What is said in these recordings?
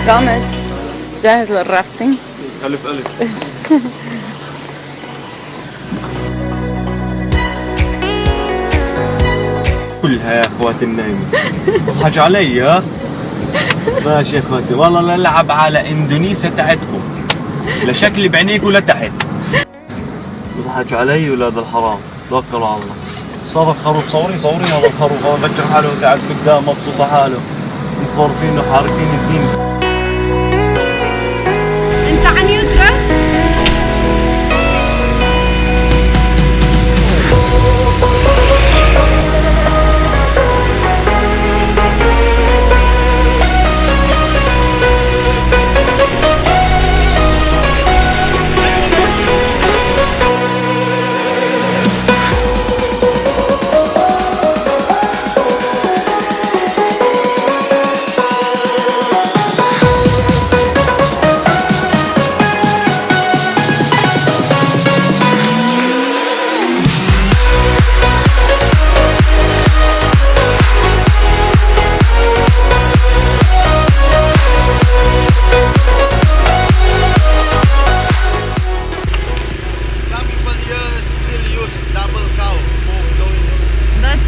كامل جاهز للرافتنج؟ ألف ألف. كلها يا اخواتي النايمين. تضحك علي ها؟ ماشي يا اخواتي، والله نلعب على اندونيسيا تاعتكم. لا شكلي بعينيك ولا تحت. تضحك علي ولاد الحرام، توكلوا على الله. صار الخروف، صوري هذا الخروف، هذا بكر حاله قاعد قدام مبسوط حاله. مخرفين وحاركين الدين. انت عن يدرس؟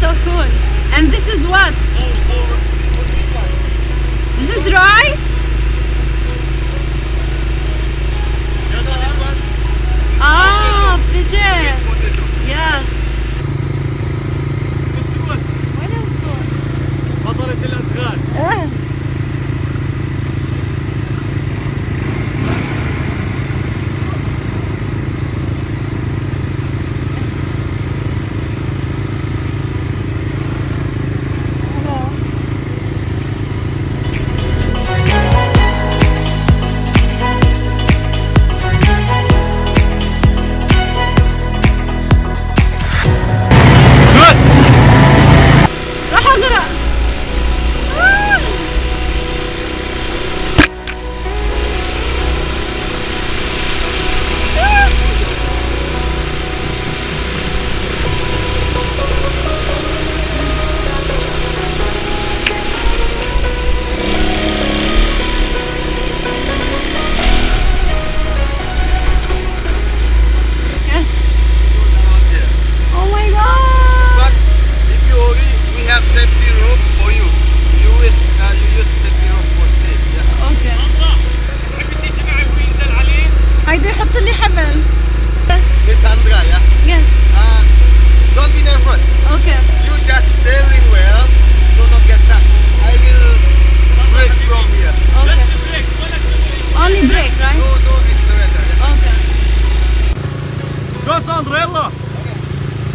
So cool. And this is what? This is rice? Ah, pigeon. Yeah. وين الفطور؟ فطرة الأدغال.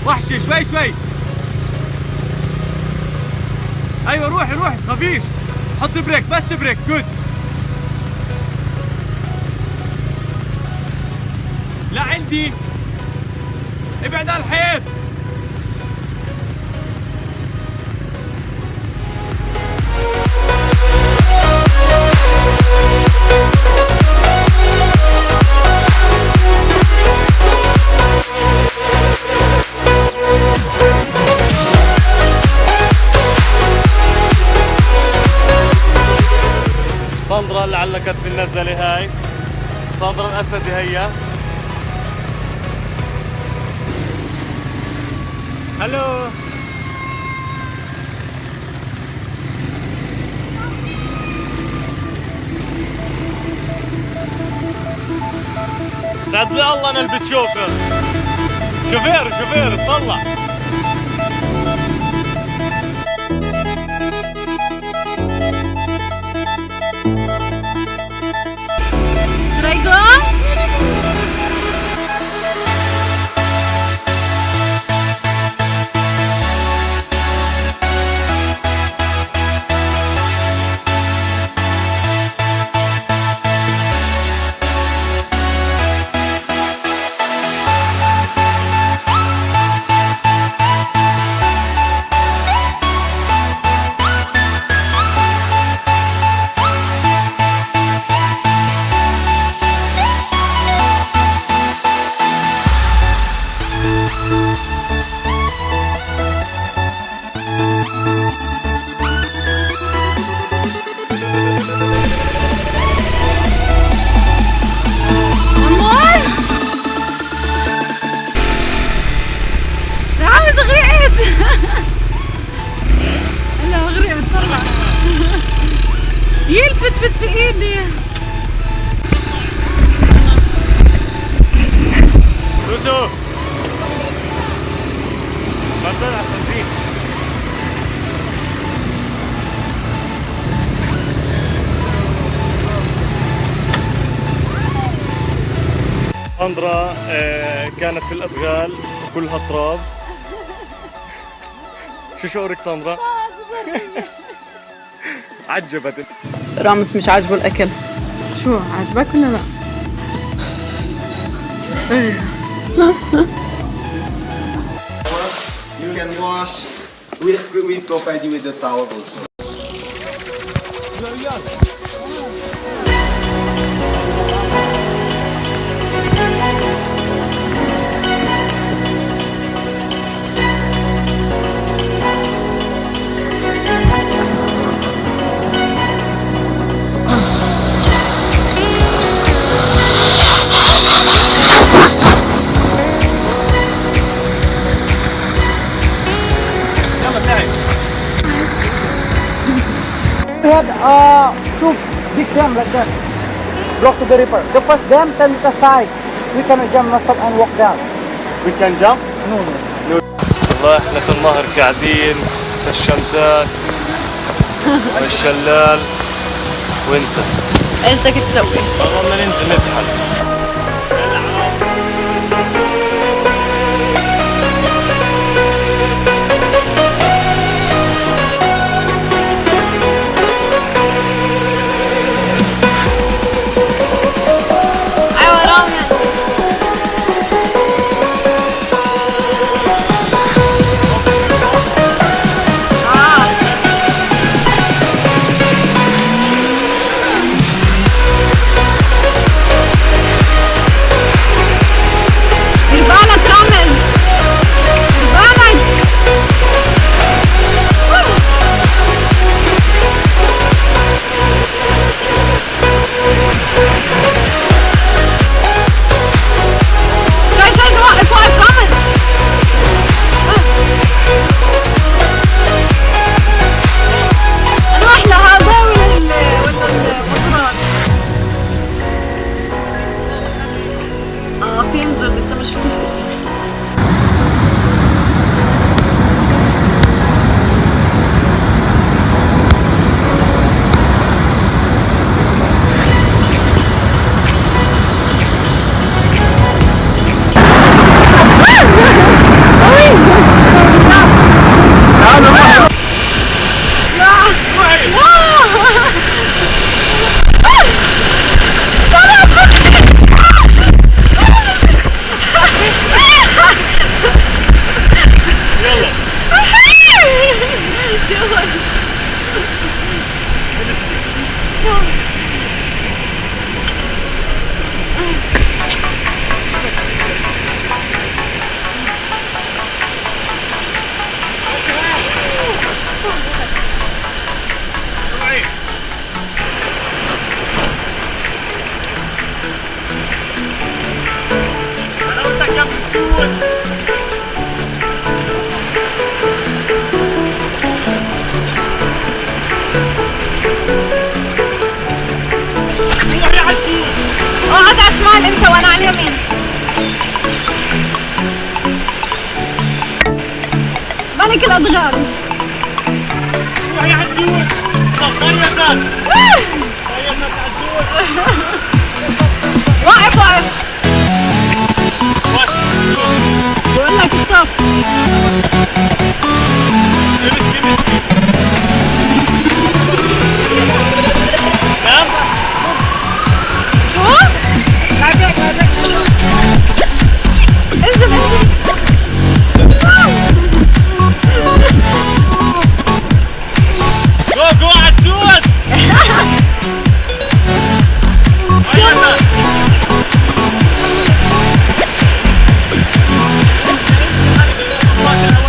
وحشي شوي. ايوه روحي خفيش. حط بريك، بس بريك. جود. لا عندي. ابعد عن الحيط. صندرة اللي علقت في النزلة هاي، صندرة الأسدي هي. هلو. سعد لي الله انا اللي بتشوفه. شوفير اطلع. هلا غرقت طلع. يلفت في ايدي. سوسو ما طلع صديق. ساندرا كانت في الأدغال وكلها تراب. شو شعورك ساندرا؟ عجبت. رامس مش عاجبه الأكل. شو عجبك ولا لا؟ You can wash. We provide you with the towel also. Two big dam like that. Block to the river. The first dam, 10 meters side. We cannot jump, must stop and walk down. We can jump? No. والله احنا في النهر قاعدين في الشمسات والشلال وانسى. ايش بدك تسوي؟ والله بدنا ننزل نتحل. انت وانا على اليمين. ملك الادغال. روحي على الزول. صغري يا زلمه. هيا الناس على الزول. واقف واقف. بقول لك الصف. نعم. شو؟ بعدك انزل انزل. جو على السود. هيا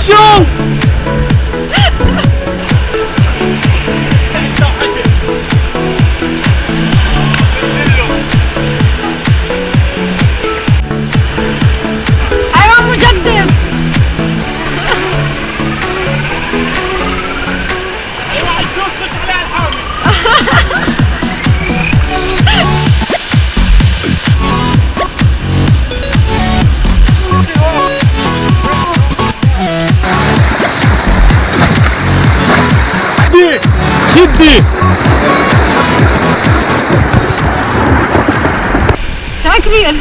شو حيوان مجدد. جدي ساعة كبير.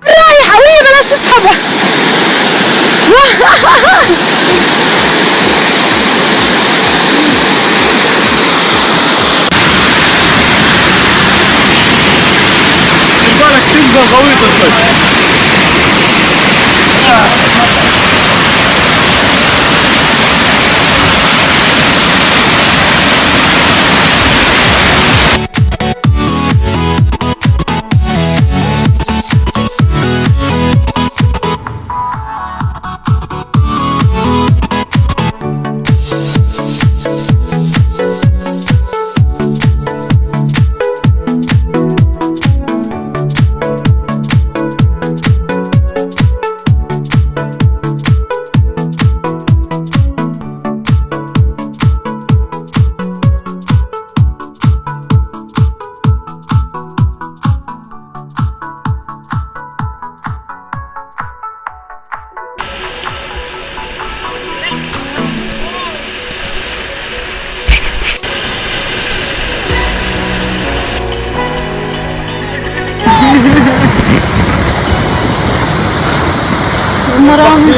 رايحة وهي بلاش تسحبها. بالك تنزل غويط الصيد.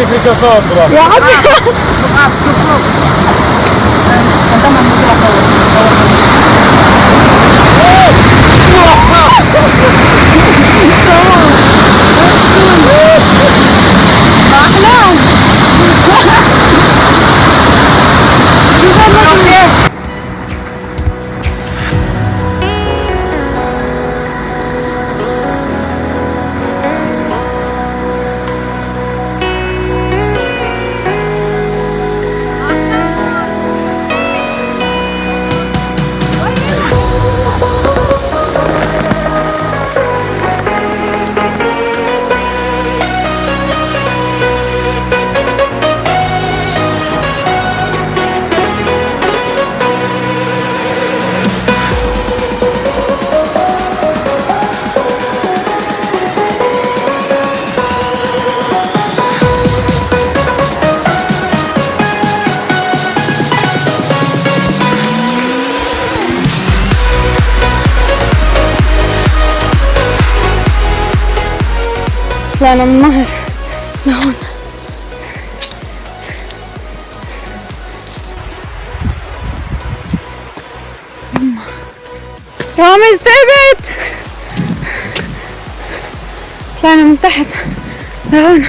في كثافة يا عمي شوف انت ما مشكلة طلعنا من النهر لهون. رامز تعبت. طلعنا من تحت لهون.